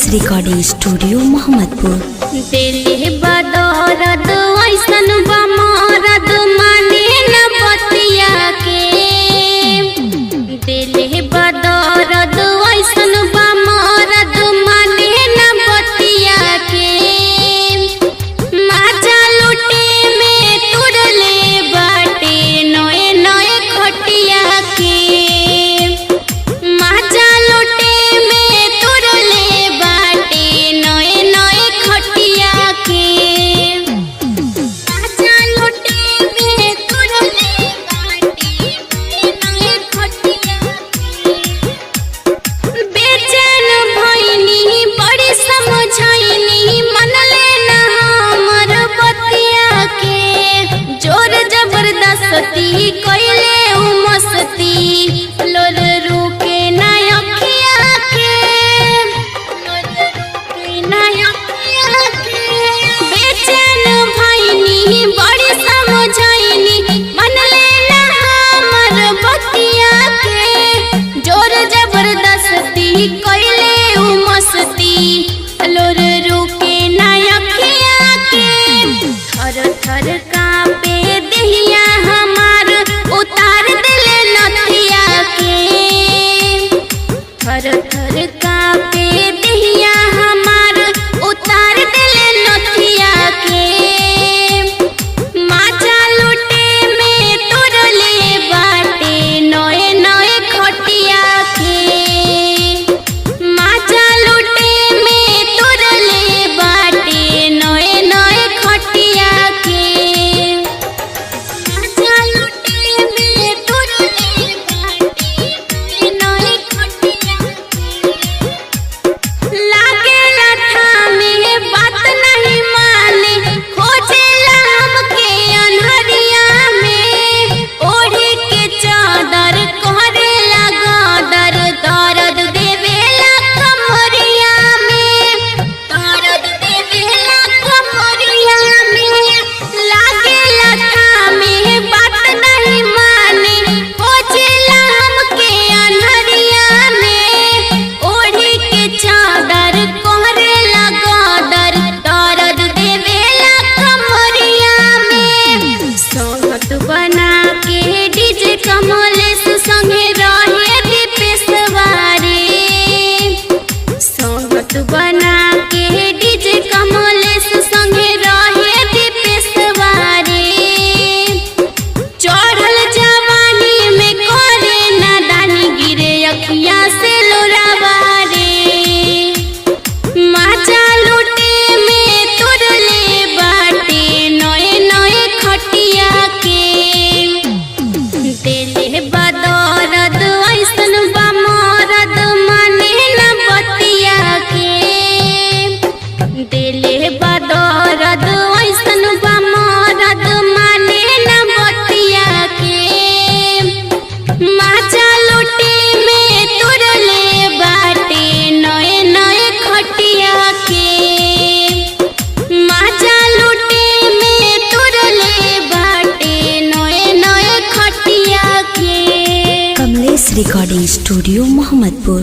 Recording studio Mohammadpur. दिल बदौलत ऐसन बमरद माने न बतिया के, दिल बदौलत ऐसन बमरद माने न बतिया के। माजा लुटे में तुरले बाटे नए नए खटिया के, माजा लुटे में तुरले बाटे नए नए खटिया के। माजा लुटे में तुरले बाटे नए नए खटिया के। बेचैन भइनी बड़ी समझाइनी मनले ना हमर बतिया के। जोर जबरदस्ती कइले उ मस्ती लोर रुके ना अखिया के, लोर रुके ना अखिया के। बेचैन भइनी बड़ी समझाइनी मनले ना हमर बतिया के। जोर जबरदस्ती कइले उ मस्ती लोर रुके ना अखिया के। थर थर कांपे देहिया हमार उतार दिले नथिया के। थर थर कांपे देहिया हमार उतार दिले नथिया के। माजा लुटे में तुरले बाटे नए नए खटिया के। माजा लुटे में तुरले बाटे नए नए खटिया के। माजा लुटे में तुरले बाटे नए नए खटिया के। लागेला थामे बात नहीं माने, खोजेला हमके अनहरिया में। ओढ़ी के चादर करेला गादर, दर्द देवेला कमरिया में, दर्द देवेला कमरिया में। लागेला थामे बात नहीं माने, खोजेला हमके अनहरिया में। ओढ़ी के चादर करेला गादर, दर्द देवेला कमरिया में। सोहत बना के डीजे कमलेश संगे रहे दीपेशवारे। सोहत बना के डीजे कमलेश संगे रहे दीपेशवारे। चढ़ल जवानी में करे नादानी गिरे अखिया से लोरावारे। माजा लुटे में तुरले बाटे नए नए खटिया के। दिल बदौलत ऐसन बमरद माने न बतिया के, दिल बदौलत ऐसन बमरद माने न बतिया के। माजा लुटे में तुरले बाटे नए नए खटिया के। माजा लुटे में तुरले बाटे नए नए खटिया के। Kamlesh recording studio Mohammadpur.